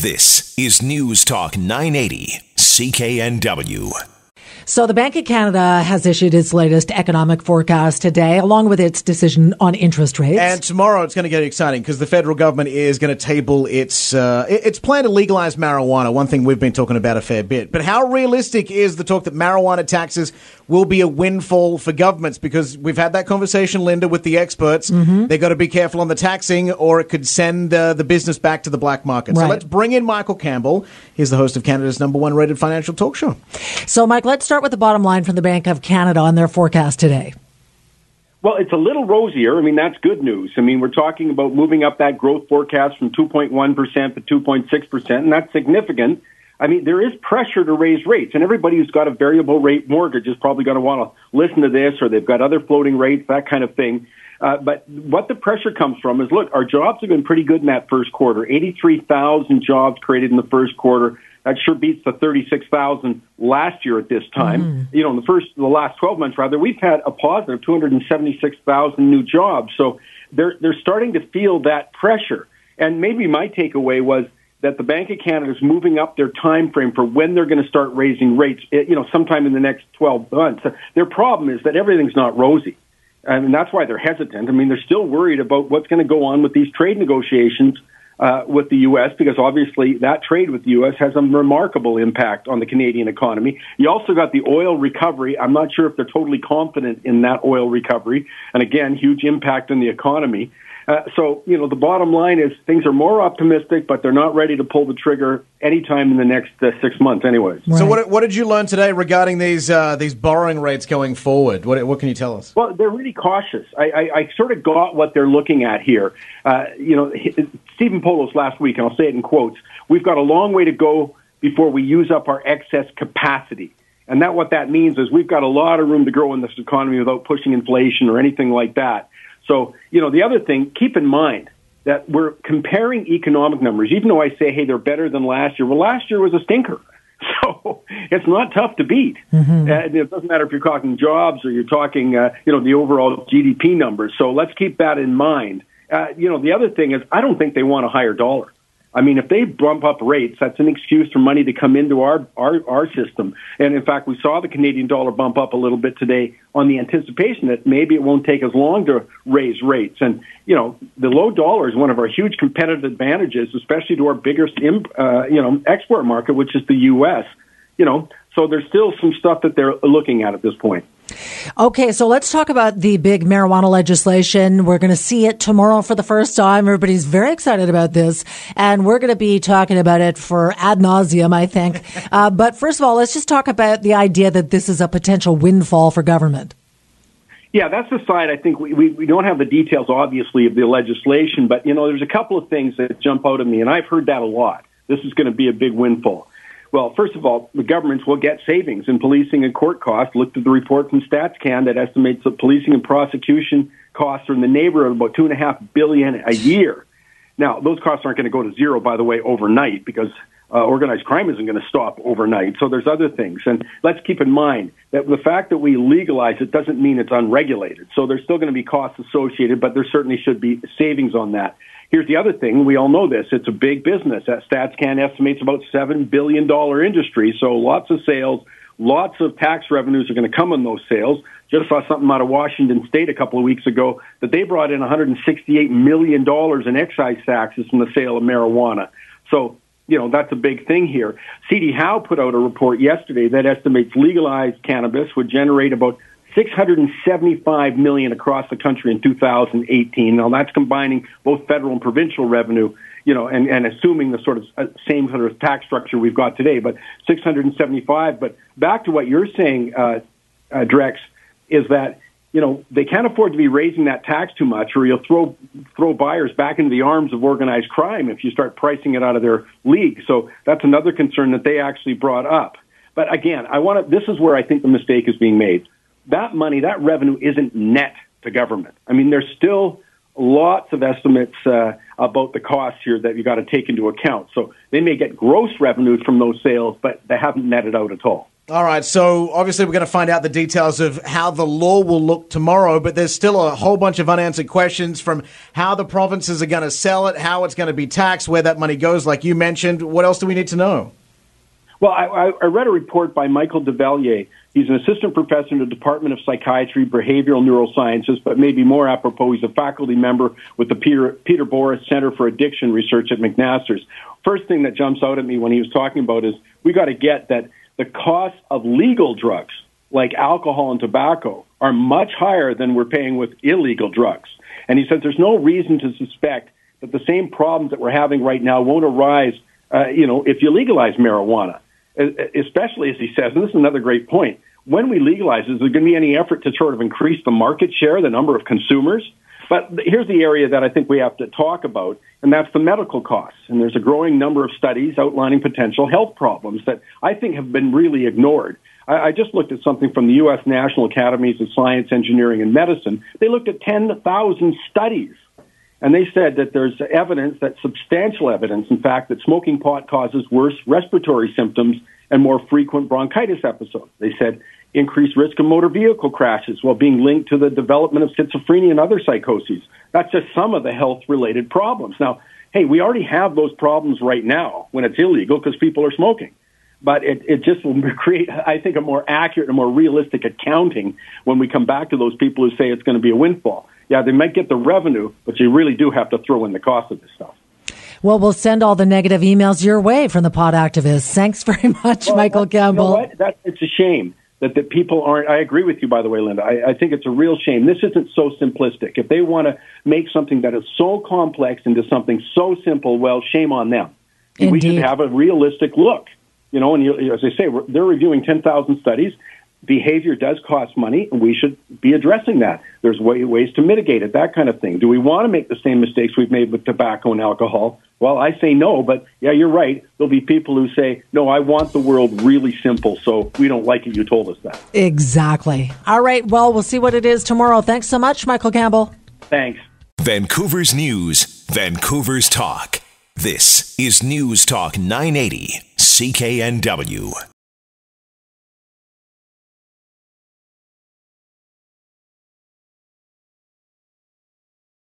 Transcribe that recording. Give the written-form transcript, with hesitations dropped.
This is News Talk 980 CKNW. So the Bank of Canada has issued its latest economic forecast today, along with its decision on interest rates. And tomorrow it's going to get exciting because the federal government is going to table its plan to legalize marijuana, one thing we've been talking about a fair bit. But how realistic is the talk that marijuana taxes will be a windfall for governments? Because we've had that conversation, Linda, with the experts. They've got to be careful on the taxing or it could send the business back to the black market. Right. So let's bring in Michael Campbell. He's the host of Canada's #1 rated financial talk show. So, Mike, let's start with the bottom line from the Bank of Canada on their forecast today. Well, it's a little rosier. I mean, that's good news. I mean, we're talking about moving up that growth forecast from 2.1% to 2.6%, and that's significant. I mean, there is pressure to raise rates, and everybody who's got a variable rate mortgage is probably going to want to listen to this, or they've got other floating rates, that kind of thing. But what the pressure comes from is, look, our jobs have been pretty good in that first quarter. 83,000 jobs created in the first quarter. That sure beats the 36,000 last year at this time. You know, in the last 12 months, rather, we've had a positive 276,000 new jobs. So they're starting to feel that pressure. And maybe my takeaway was that the Bank of Canada is moving up their time frame for when they're going to start raising rates, sometime in the next 12 months. Their problem is that everything's not rosy. And that's why they're hesitant. I mean, they're still worried about what's going to go on with these trade negotiations with the U.S., because obviously that trade with the U.S. has a remarkable impact on the Canadian economy. You also got the oil recovery. I'm not sure if they're totally confident in that oil recovery. And again, huge impact on the economy. So, the bottom line is things are more optimistic, but they're not ready to pull the trigger anytime in the next 6 months anyways. Right. So what did you learn today regarding these borrowing rates going forward? What can you tell us? Well, they're really cautious. I sort of got what they're looking at here. Stephen Polo's last week, and I'll say it in quotes, we've got a long way to go before we use up our excess capacity. And what that means is we've got a lot of room to grow in this economy without pushing inflation or anything like that. So, the other thing, keep in mind that we're comparing economic numbers, even though I say, hey, they're better than last year. Well, last year was a stinker. So it's not tough to beat. It doesn't matter if you're talking jobs or you're talking, the overall GDP numbers. So let's keep that in mind. The other thing is I don't think they want a higher dollar. I mean, if they bump up rates, that's an excuse for money to come into our system. And in fact, we saw the Canadian dollar bump up a little bit today on the anticipation that maybe it won't take as long to raise rates. And, the low dollar is one of our huge competitive advantages, especially to our biggest, export market, which is the U.S. So there's still some stuff that they're looking at this point. Okay, so let's talk about the big marijuana legislation. We're going to see it tomorrow for the first time. Everybody's very excited about this, and we're going to be talking about it for ad nauseum, I think. But first of all, let's just talk about the idea that this is a potential windfall for government. Yeah, that's the side. I think we don't have the details, obviously, of the legislation, but, there's a couple of things that jump out at me, and I've heard that a lot. This is going to be a big windfall. Well, first of all, the governments will get savings in policing and court costs. Looked at the report from StatsCan that estimates that policing and prosecution costs are in the neighborhood of about $2.5 billion a year. Now, those costs aren't going to go to zero, by the way, overnight, because organized crime isn't going to stop overnight. So there's other things. And let's keep in mind that the fact that we legalize it doesn't mean it's unregulated. So there's still going to be costs associated, but there certainly should be savings on that. Here's the other thing. We all know this. It's a big business. That StatsCan estimates about $7 billion industry. So lots of sales, lots of tax revenues are going to come on those sales. Just saw something out of Washington State a couple of weeks ago that they brought in $168 million in excise taxes from the sale of marijuana. So, that's a big thing here. C.D. Howe put out a report yesterday that estimates legalized cannabis would generate about $675 million across the country in 2018. Now, that's combining both federal and provincial revenue, and assuming the sort of same sort of tax structure we've got today, but 675. But back to what you're saying, Drex, is that, they can't afford to be raising that tax too much, or you'll throw buyers back into the arms of organized crime if you start pricing it out of their league. So that's another concern that they actually brought up. But again, this is where I think the mistake is being made. That money, that revenue isn't net to government. I mean, there's still lots of estimates about the costs here that you got to take into account. So they may get gross revenues from those sales, but they haven't netted out at all. All right, so obviously we're going to find out the details of how the law will look tomorrow, but there's still a whole bunch of unanswered questions from how the provinces are going to sell it, how it's going to be taxed, where that money goes, like you mentioned. What else do we need to know? Well, I read a report by Michael Devalier. He's an assistant professor in the Department of Psychiatry, Behavioral Neurosciences, but maybe more apropos, he's a faculty member with the Peter Boris Center for Addiction Research at McMaster's. First thing that jumps out at me when he was talking about is we got to get that the cost of legal drugs like alcohol and tobacco are much higher than we're paying with illegal drugs. And he says there's no reason to suspect that the same problems that we're having right now won't arise, if you legalize marijuana. Especially, as he says, and this is another great point, when we legalize, is there going to be any effort to sort of increase the market share, the number of consumers? But here's the area that I think we have to talk about, and that's the medical costs. And there's a growing number of studies outlining potential health problems that I think have been really ignored. I just looked at something from the U.S. National Academies of Science, Engineering, and Medicine. They looked at 10,000 studies, and they said that there's evidence, that substantial evidence, in fact, that smoking pot causes worse respiratory symptoms and more frequent bronchitis episodes. They said increased risk of motor vehicle crashes while being linked to the development of schizophrenia and other psychoses. That's just some of the health-related problems. Now, hey, we already have those problems right now when it's illegal because people are smoking. But it just will create, I think, a more accurate and more realistic accounting when we come back to those people who say it's going to be a windfall. Yeah, they might get the revenue, but you really do have to throw in the cost of this stuff. Well, we'll send all the negative emails your way from the pot activists. Thanks very much, Michael Campbell. You know what? It's a shame that people aren't. I agree with you, by the way, Linda. I think it's a real shame. This isn't so simplistic. If they want to make something that is so complex into something so simple, well, shame on them. Indeed. We should have a realistic look. And as I say, they're reviewing 10,000 studies. Behavior does cost money, and we should be addressing that. There's ways to mitigate it, that kind of thing. Do we want to make the same mistakes we've made with tobacco and alcohol? Well, I say no, but yeah, you're right. There'll be people who say, no, I want the world really simple, so we don't like it. You told us that. Exactly. All right, well, we'll see what it is tomorrow. Thanks so much, Michael Campbell. Thanks. Vancouver's News, Vancouver's Talk. This is News Talk 980, CKNW.